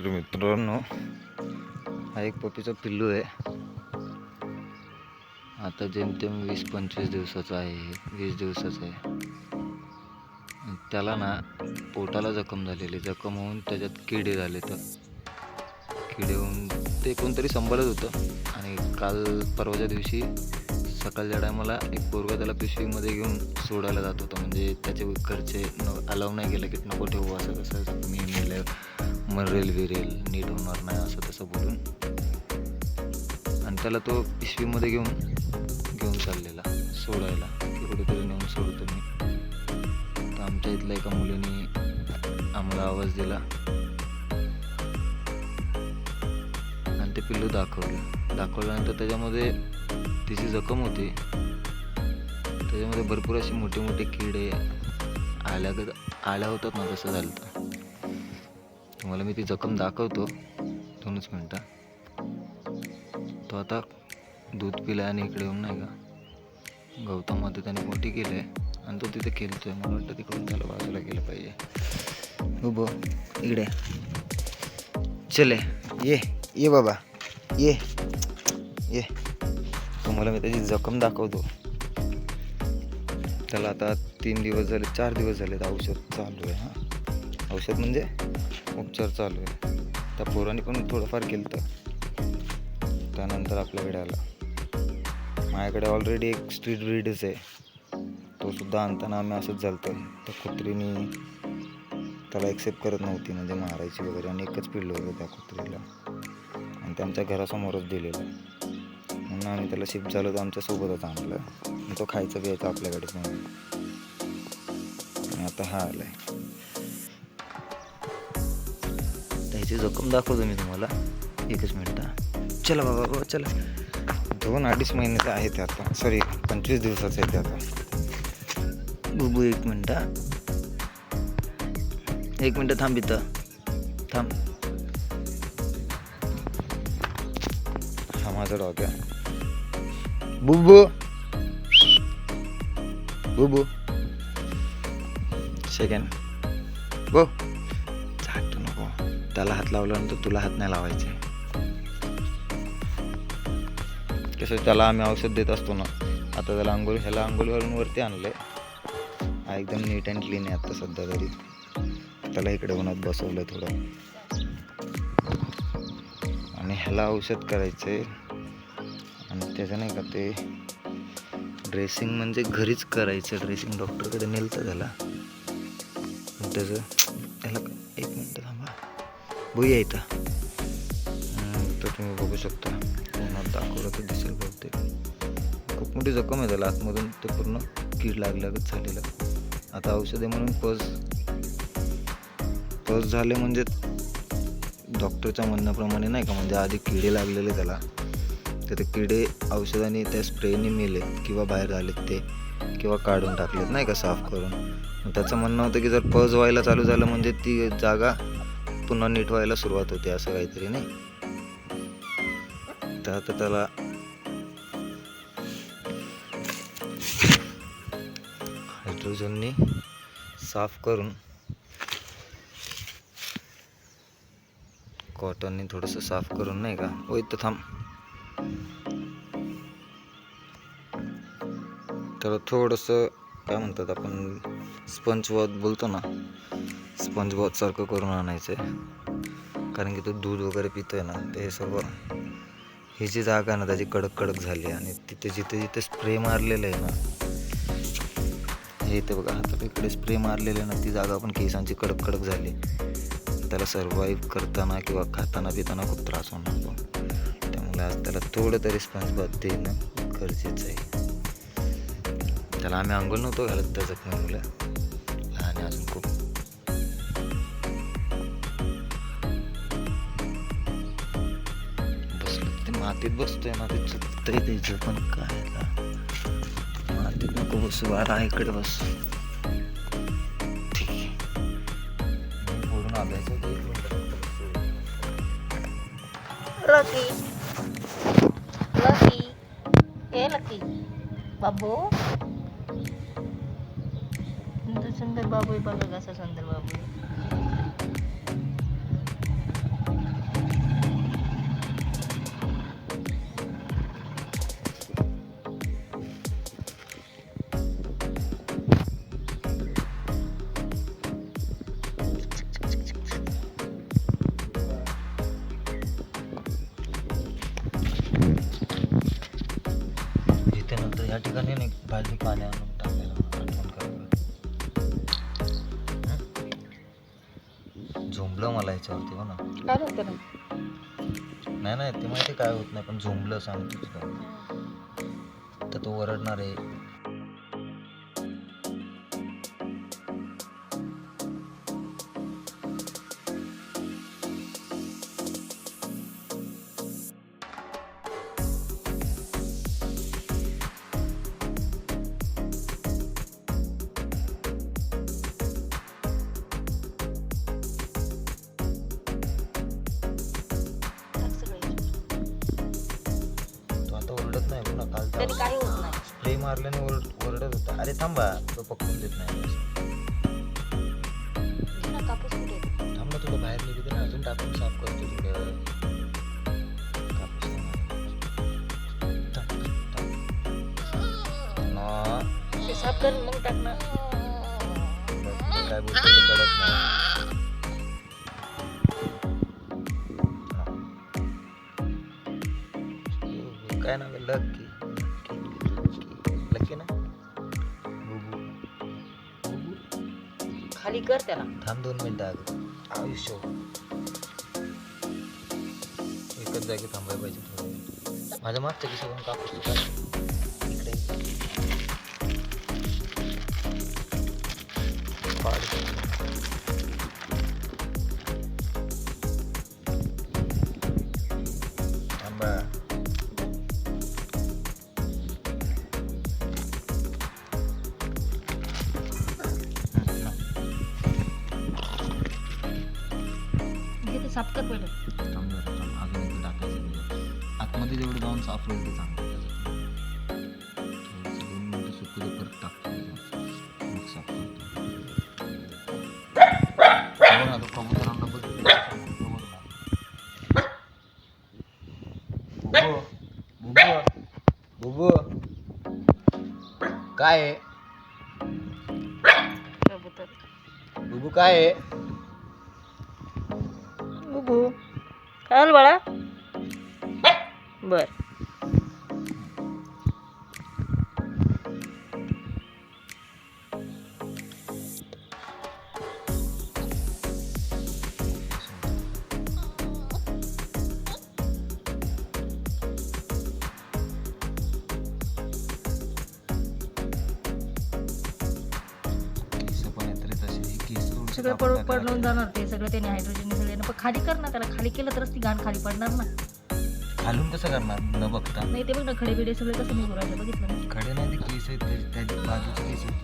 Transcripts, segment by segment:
तर मित्रांनो, हा एक पपीचा पिल्लू आहे. आता जेमतेम 20-25 दिवसाचा आहे. 20 दिवसाचा आहे. त्याला ना पोटाला जखम झालेली. जखम होऊन त्याच्यात किडे झाले. तर किडे होऊन ते कोणतरी सांभाळत होतं आणि काल परवाच्या दिवशी सकाळच्या टायमाला एक पोरगा त्याला पिशवीमध्ये घेऊन सोडायला जात होता. म्हणजे त्याचे घरचे अलाव नाही केलं की नको ठेवू, असं कसं मी नेलं मरेल विरेल, नीट होणार नाही, असं तसं बोलून. आणि त्याला तो पिशवीमध्ये घेऊन चाललेला सोडायला, की कुठेतरी नेऊन सोडतो मी. तर आमच्या इथल्या एका मुलीने आम्हाला आवाज दिला आणि ते पिल्लू दाखवल्यानंतर त्याच्यामध्ये तिची जखम होती. त्याच्यामध्ये भरपूर असे मोठे मोठे किडे आल्या होतात ना, तसं झालं. तुम्हाला मी ती जखम दाखवतो 2 मिनटं. तो आता दूध पिला आणि इकडे येऊन नाही का गौतममध्ये त्याने मोठी केली आहे आणि तो तिथे खेळतोय. मला वाटतं तिकडून त्याला बाजूला गेलं पाहिजे. उभो इकडे चले, ये बाबा, ये. तुम्हाला मी त्याची जखम दाखवतो. त्याला आता 3 दिवस झाले, 4 दिवस झाले औषध चालू आहे. हां, औषध म्हणजे उपचार चालू आहे. त्या पोराने पण थोडंफार केलं. त्यानंतर आपल्याकडे आला. माझ्याकडे ऑलरेडी एक स्ट्रीट ब्रीडच आहे. तो सुद्धा आणताना आम्ही असंच झालं. त्या कुत्रीने त्याला ॲक्सेप्ट करत नव्हती, म्हणजे मारायची वगैरे. आणि एकच पिल्लू होतं त्या कुत्रीला आणि त्यांच्या घरासमोरच दिलेलं. म्हणून आम्ही त्याला शिफ्ट झालो तर आमच्यासोबतच आणलं. आणि तो खायचं घ्यायचं आपल्याकडेच म्हणून. आणि आता हा आलाय. त्याची जखम दाखवतो मी तुम्हाला 1 मिनिट. चला बाबा चला. 2-2.5 महिन्याचा आहे ते आता. सॉरी, 25 दिवसाचं आहे ते आता. बुबू 1 मिनिट. 1 मिनिट थांब इथं. थांब. हा माझा डॉग आहे. बुबू सेकंड. बो झाटू नको. त्याला हात लावल्यानंतर तुला हात नाही लावायचे. कसं त्याला आम्ही औषध देत असतो ना. आता त्याला ह्याला आंघोळीवरून वरती आणलं आहे. हा एकदम नीट अँड क्लीन आहे आता सध्या तरी. त्याला इकडे उन्हात बसवलं थोडं. आणि ह्याला औषध करायचं आहे. आणि त्याचं नाही का ते ड्रेसिंग म्हणजे घरीच करायचं. ड्रेसिंग डॉक्टरकडे नेलं तर त्याला. त्याचं त्याला 1 मिनिट थांबा. भुई आहे इथं. तर तुम्ही बघू शकता. उन्हात दाखवलं तर दिसेल बहुतेक. खूप मोठी जखम आहे त्याला आतमधून. ते पूर्ण कीड लागल्यागत झालेलं. आता औषधे म्हणून पस झाले म्हणजे डॉक्टरच्या म्हणण्याप्रमाणे नाही का, म्हणजे आधी किडे लागलेले त्याला. तर ते किडे औषधाने त्या स्प्रेने मेलेत किंवा बाहेर झालेत ते, किंवा काढून टाकलेत नाही का, साफ करून. त्याचं म्हणणं होतं की जर पज व्हायला चालू झालं म्हणजे ती जागा पुन्हा नीट व्हायला सुरुवात होते, असं काहीतरी नाही. तर आता त्याला हायड्रोजनने साफ करून, कॉटनने थोडंसं साफ करून नाही का. हो इथं थांब. त्याला थोडंसं काय म्हणतात आपण, स्पंज बाथ बोलतो ना, स्पंज बाथ सारखं करून आणायचं आहे. कारण की तो दूध वगैरे पितोय ना, ते सर्व ही जी जागा ना त्याची कडक झाली. आणि तिथे जिथे स्प्रे मारलेलं आहे ना, हे इथे बघा हातात इकडे स्प्रे मारलेलं आहे ना, ती जागा पण केसांची कडक झाली. त्याला सर्वाईव्ह करताना किंवा खाताना पिताना खूप त्रास होणार. त्यामुळे आज त्याला थोडं तरी स्पंज बाथ देणं गरजेचं आहे. त्याला आम्ही अंघोळ नव्हतो घालत त्या जखमेमुळे. आणि अजून खूप बसलं ते मातीत बसतोय ना, ते चुकतंय त्याचं. पण काय मातीत नको बसू बाळा, इकडे बस. ठीक आहे, बोलून आलायचं. लकी बाबू सुंदर बाबू बघा कसा सुंदर बाबू. भाजी पाणी आणून टाकायला आठवण कर बरं. झोंबलं मला याच्यावरती हो ना. काय होतं ना नाही ते माहिती काय होत नाही, पण झोंबलं सांगतो तुला. तर तो ओरडणार आहे. तो आता ओरडत नाही हो ना. काल तरी काही होत नाही. स्प्रे मारल्याने ओरडत होता. अरे थांबा, तो पकडून देत नाही. ना कापूस कुठे आहे? थांब ना, तुला बाहेर निघू दे ना, अजून टाकून साफ करतो थोडं. कापूस नाही मारायचा. थांब. ना, ते साफ कर मग टाक ना. बघ, मी काय बोलतो ते कळत नाही. ना. काय नाव आहे? लकी लकी ना. बुबू बुबू. खाली कर त्याला. थांब 2 मिनिटं अगं. आयुष्य एकच जागी थांबायला पाहिजे थोडं वेळ. माझ्या मागच्या खिशातून कापूस काढ. इकडे पाड. थांबा. घे ते साफ कर पहिलं. थांब जरा, थांब. अजून एकदा टाकायचं नाही. आतमध्ये जेवढं जाऊन साफ होईल ते चांगलं. थोडंसं 2 मिनिटं सुकू दे, परत टाकतो मग साफ करतो. बघ ना, तो कबुतरांना बघितलं का? बघ ना. बुबू बुबू बुबू काय आहे? कबूतर. बुबू काय आहे? बुबू काय बाळा. बर सगळं पडून जाणार ते सगळं त्याने हायड्रोजन मिसळल्यानं. पण खाली कर ना त्याला. खाली केलं तरच ती घाण खाली पडणार ना. खालून कसं करणार न बघता? नाही ते बघ ना, खडे बिडे सगळे कसं निघून राहिले बघितलं ना. खडे नाही, ते केस आहेत त्या बाजूचे केस आहेत.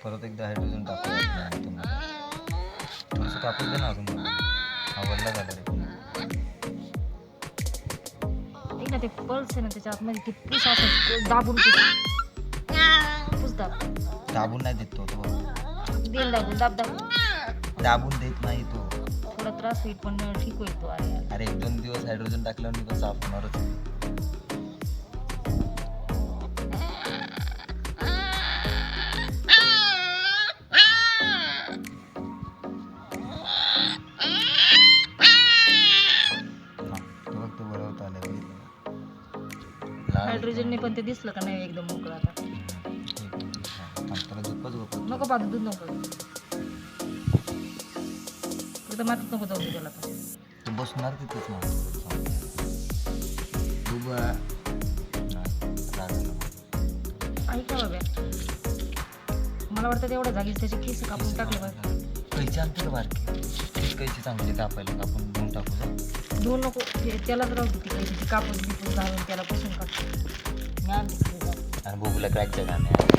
परत एकदा हायड्रोजन टाकू. थोडंसं कापूस दे ना अजून. आवडला झालं रे. ऐक ना, ते पल्स आहे ना त्याच्या आतमध्ये ते पूस असं दाबून पूस दाब. दाबून नाही देत तो. देईल दाबून. दाब दाब. दाबून देत नाही तो. थोडा त्रास होईल पण ठीक होईल तो. अरे 1-2 दिवस हायड्रोजन टाकल्यावर मी पण साफ होणारच. हायड्रोजनने पण ते दिसलं का नाही एकदम मोकळं आता. नको पाहतो दूध नको. तर मातीत नको जाऊ दे त्याला. तू बसणार तिथेच मग. ऐका बाबा, मला वाटतं तेवढ्या जागीच त्याचे केस कापून टाकले पाहिजे. कैची आणते बारकी. कैची चांगली कापायला कापून धुवून टाकू. धुवून नको त्यालाच राहू दे. कैची कापून बिपून घालून त्याला पुसून काढतो मी आणते. आणि बुबूला क्रॅकचं गाणं.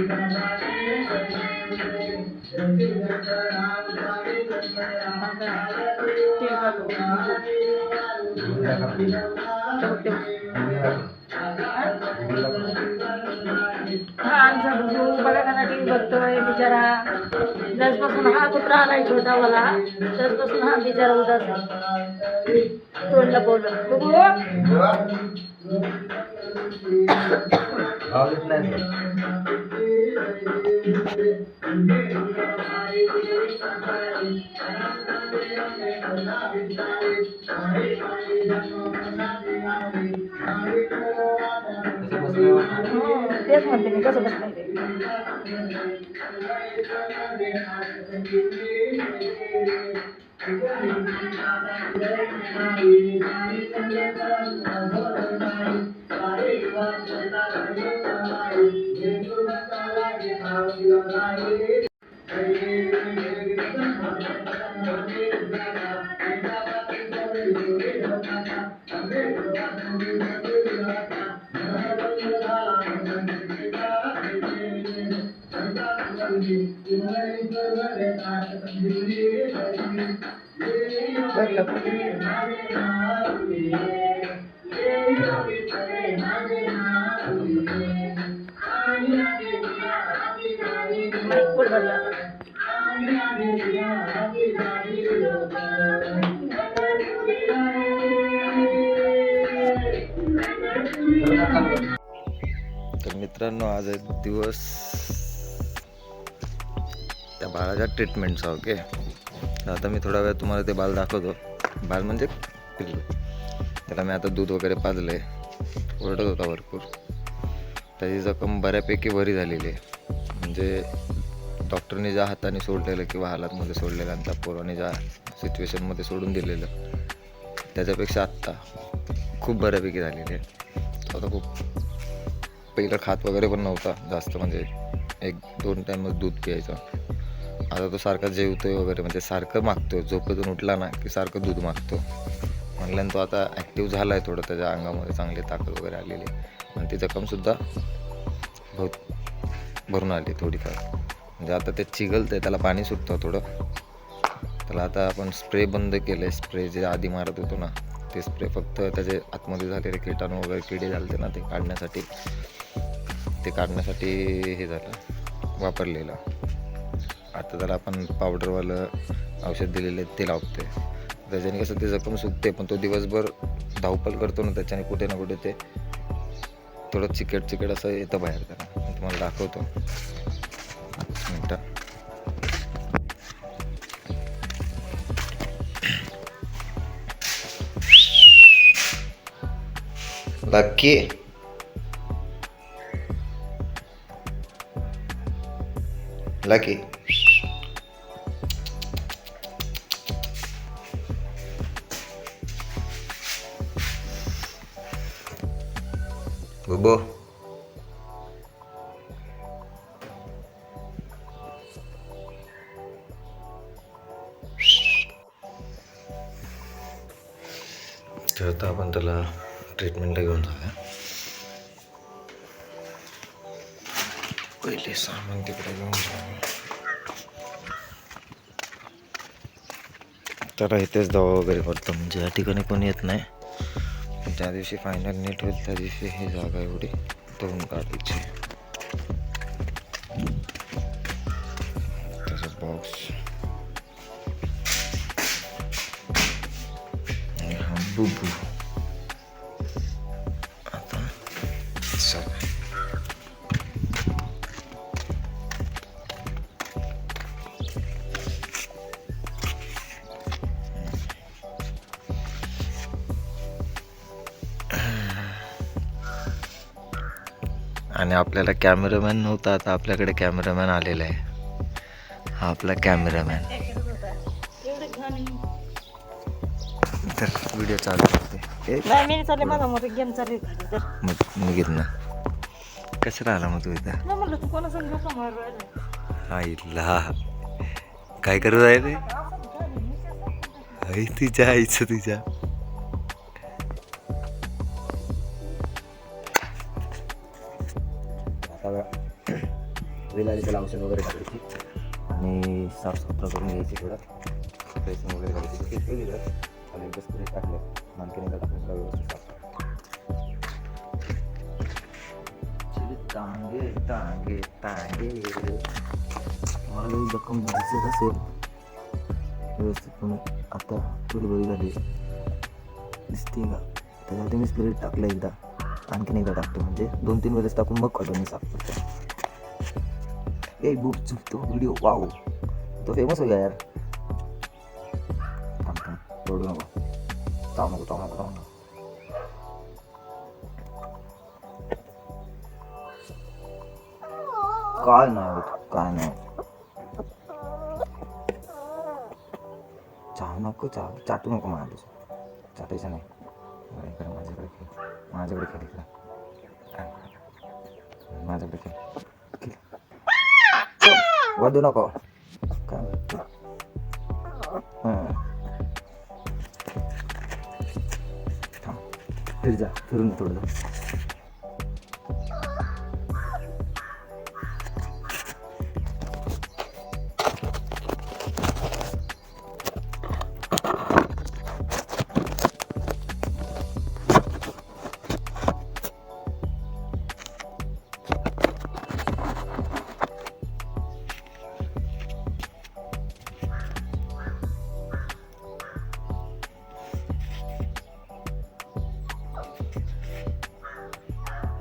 हा आमचा बघू बघा कसा टी व्ही बघतोय बिचारा. जसपासून हा कुत्रा आलाय छोटावाला तसपासून हा बिचारा उदास आहे. तोंड लपवलं बघू. तेच म्हणते मी कसं बसलं ते. तर मित्रांनो, आज एक दिवस त्या बाळाच्या ट्रीटमेंटचा. ओके, आता मी थोडा वेळ तुम्हाला ते बाळ दाखवतो. बाळ म्हणजे पिल्लू. त्याला मी आता दूध वगैरे पाजलं आहे. ओरडत होता भरपूर. त्याची जखम बऱ्यापैकी बरी झालेली आहे. म्हणजे डॉक्टरने ज्या हाताने सोडलेलं किंवा हालातमध्ये सोडलेलं आणि त्या पोराने ज्या सिच्युएशनमध्ये सोडून दिलेलं त्याच्यापेक्षा आत्ता खूप बऱ्यापैकी झालेली आहे. आता खूप पहिलं खात वगैरे पण नव्हता जास्त, म्हणजे 1-2 टाईमच दूध प्यायचा. आता तो सारखा जेवतोय वगैरे, म्हणजे सारखं मागतोय. झोपेतून उठला ना की सारखं दूध मागतो. म्हणल्यानं तो आता ॲक्टिव्ह झाला आहे. थोडं त्याच्या अंगामध्ये चांगली ताकद वगैरे आलेली आहे आणि ती जखमसुद्धा भरून आली थोडीफार. म्हणजे आता ते चिघलतं आहे, त्याला पाणी सुटतं थोडं. त्याला आता आपण स्प्रे बंद केलं आहे. स्प्रे जे आधी मारत होतो ना, ते स्प्रे फक्त त्याचे आतमध्ये झालेले किटाणू वगैरे किडे झाले ना, ते काढण्यासाठी हे झालं वापरलेलं. आता त्याला आपण पावडरवालं औषध दिलेलं आहे ते लावते. त्याच्याने कसं ते जखम सुकते, पण तो दिवसभर धावपल करतो ना, त्याच्याने कुठे ना कुठे ते थोडं चिकट असं येतं बाहेर. त्याला मी तुम्हाला दाखवतो मिनटं. Lucky lucky bubo. तर आता आपण त्याला ट्रीटमेंटला घेऊन जाऊया. पहिले सामान तिकडे घेऊन जाऊया. त्याला इथेच दवा वगैरे करतो, म्हणजे या ठिकाणी कोणी येत नाही. ज्या दिवशी फायनल नीट होईल त्या दिवशी ही जागा एवढी धुवून काढायची. त्याचा बॉक्स आणि हा बुबू. आता चला आणि आपल्याला कॅमेरामॅन नव्हता, आता आपल्याकडे कॅमेरामॅन आलेला आहे. हा आपला कॅमेरामॅन. तर व्हिडिओ चालू करते. नाही मी चालले, माझा मोठा गेम चालू आहे. मग निघित ना कसं राहिला मग तू इथं? नाही म्हणलं तू कोणा संग गप्पा मारू राहिला? आईला काय करत आहे रे? आई तुझ्या आईचं तुझ्या. वेळ आली त्याला औषध वगैरे टाकायची आणि साफसफाई करून घ्यायची थोडं ड्रेसिंग वगैरे करायची ते दिलं आणि एकदा स्प्रे टाकले आणखीन एकदा टाकून त्याला व्यवस्थित साफ टांगे टांगे टांगे मला काही जखम दिसत असेल व्यवस्थित पण आता थोडी बरी झाली दिसते का त्याच्यावरती मी स्पिरिट टाकलं एकदा आणखीन एकदा टाकतो म्हणजे 2-3 वेळेस टाकून मग कॉटन साफ करतो ए बुक चुकतो व्हिडिओ वाव तो फेमस हो गया यार थांब थांब तोडू नको ताव नको ताव नको ताव नको काय नाही होत काय नाही चहा नको चहा चाटू नको मला तसं चाटायचं नाही इकडे माझ्याकडे खेळ माझ्याकडे खेळ इकडे माझ्याकडे खेळ वडू नको काय थांब फिर जा फिरून थोडं जा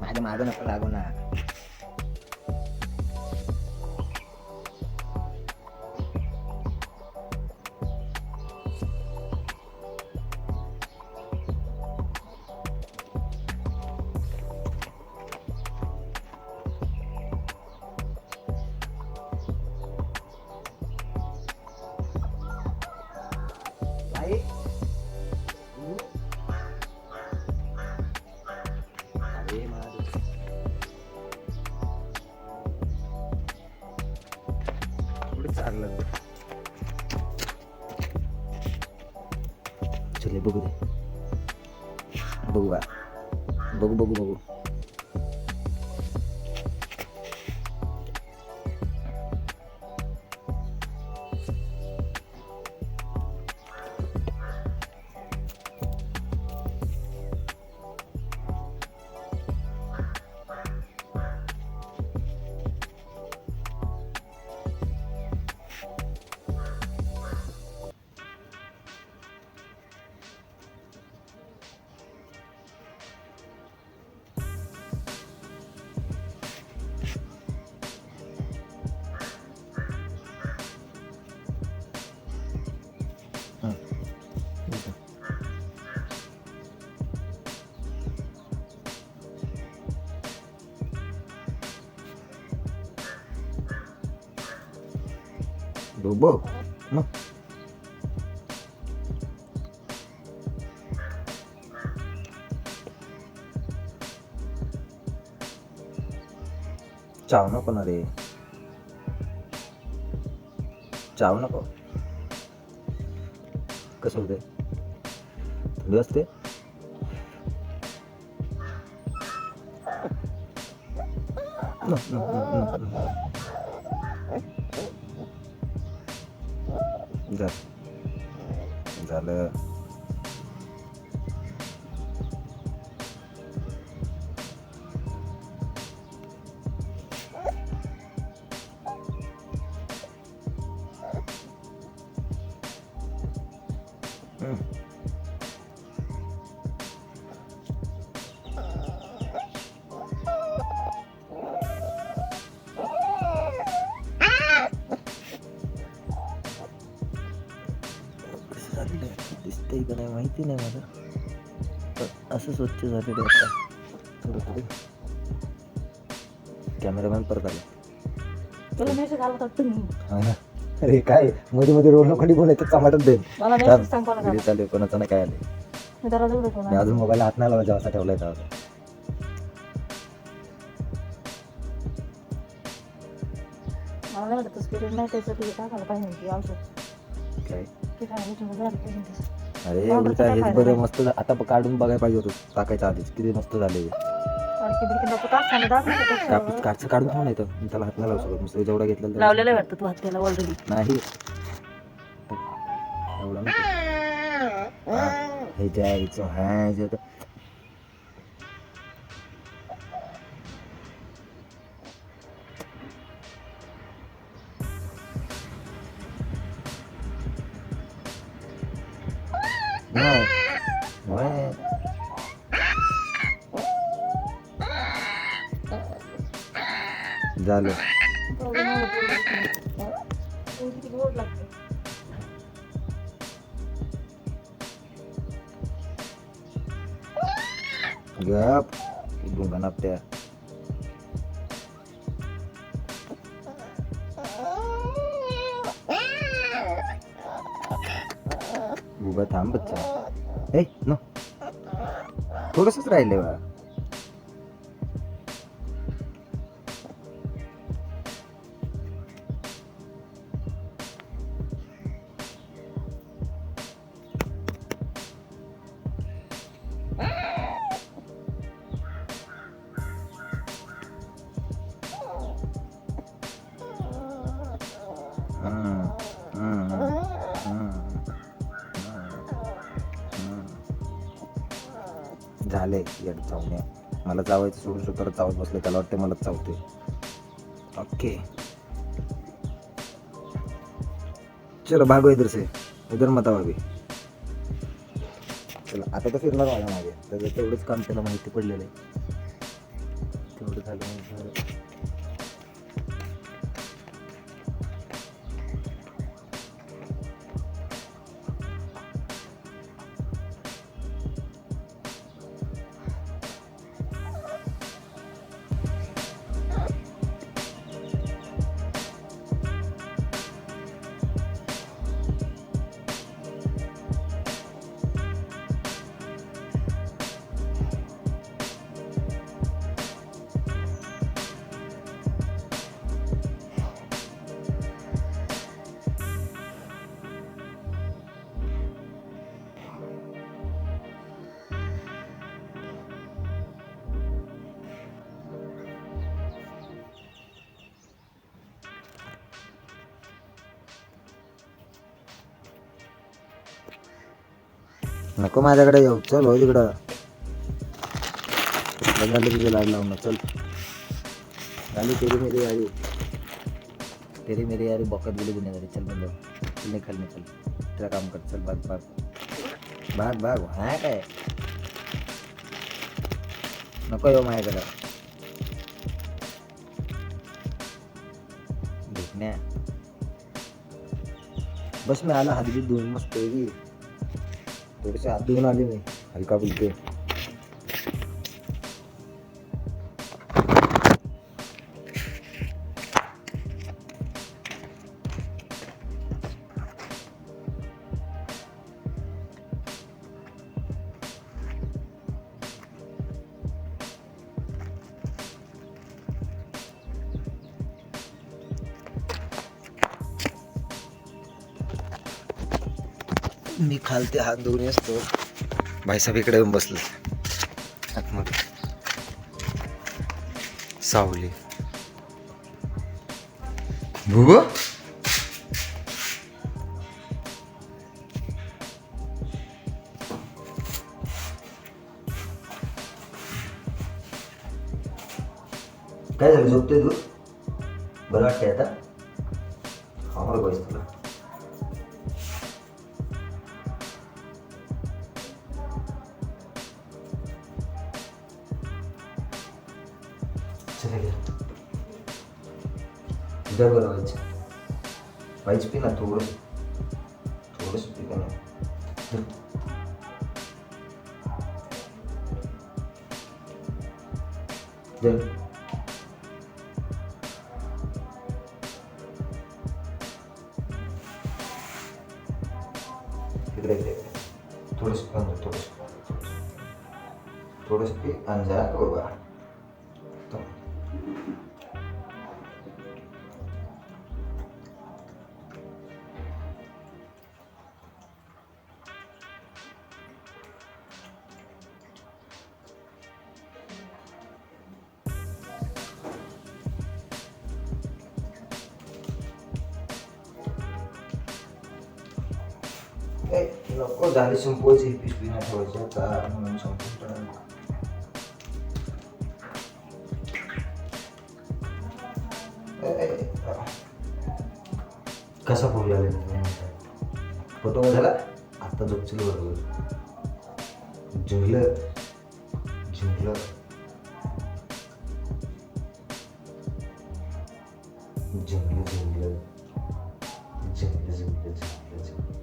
माझ्या मागं नको लागू ना आई अरे माझं थोडं चाललं चले बघू दे बघू का बघू बघू बघू bubuk no चाव नको ना रे चाव नको कसं होते थंडी असते no, no, no, no, no. झालं दिसतंय का नाही माहिती नाही मला पण असं स्वच्छ झालेलं आता थोडं थोडं कॅमेरामॅन परत आला तुला मेसेज आला होता तुम्ही हा ना अरे काय मध्ये मध्ये रोल लोखंडी बोलायचं टमाटर दे मला मेसेज सांग कोणाचा व्हिडिओ चालू आहे, कोणाचं नाही काय आले मी दरवाजा उघडतो मी अजून मोबाईल हात नाही लावला जेव्हा ठेवलाय तेव्हा मला नाही वाटत स्पिरिट नाही त्याचं ते टाकायला पाहिजे की औषध काय ते काय झालं पाहिजे तसं अरे एवढं काय हेच बरं मस्त आता काढून बघायला पाहिजे होतं टाकायच्या आधीच किती मस्त झाले आणखी बिडकी नको तासाने दाखवतो. काढचं काढून ठेवून येतं मी त्याला हात नाही लावू शकत नुसतं जेवढा घेतलेला तेवढा. लावलेलं आहे वाटतं तू हात त्याला ऑलरेडी. नाही एवढा नको. हे जायचं हा जायचं. नाही नाही. झालं गोड लागते. गप गुंगा नापत्या. उभा थांब बच्चा. ए नो थोडंसंच राहिले बा. झाले येड चावणे. मला चावायचं सोडून परत चावत बसले. त्याला वाटते मलाच चावते. ओके चलो भागो इधर से. इधर मत आओ अभी. चला आता तर फिरणार माझ्या मागे. तर तेवढंच काम त्याला माहिती पडलेलं आहे. तेवढं झालं. नको माझ्याकडे येऊ. चल हो तिकडं. झालं तुझं लाड लावून. चल झाली तेरी मेरी यारी. तेरी मेरी यारी बॉकत गेली दुनियादारी. चल म्हणजे चल निघाल निघाल. तुला काम कर. चल भाग भाग भाग भाग. हा काय नको येऊ माझ्याकडं. भेटण्या बस मी आला. हात बीत धुवून मस्त आहे. थोडेसे हात धुवून आले मी. हलका फुलके. मी खालते हात धुवून असतो. भाईसाहेब इकडे येऊन बसले आतमध्ये. सावली भुगो काय झालं. झोपतोय तू. बरं वाटतंय आता. आम्हाला पाहिजे तुला. इधर बरं व्हायचं. व्हायचं पी ना थोडं. थोडंसं पी का नाही. इकडे इकडे थोडंसं पी. थोडंसं पी आणि जरा बाबा. नको झाली संपवायची ही पिशवी नाही ठेवायची आता म्हणून संपवतो. कसा फोन झाला फोटो झाला आता झोपशील बरोबर. जिंकलं जिंकलं जिंकलं जिंकलं जिंकलं जिंकलं जिंकलं जिंकलं.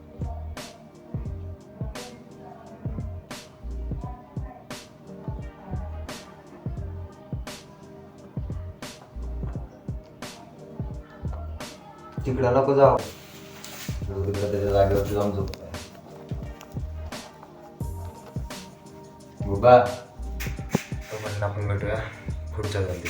तिकडं नको जाऊ तिकडं त्याच्या जागेवरती जाऊन झोप बाबा तो म्हणणं आपण भेटूया पुढच्या जागी.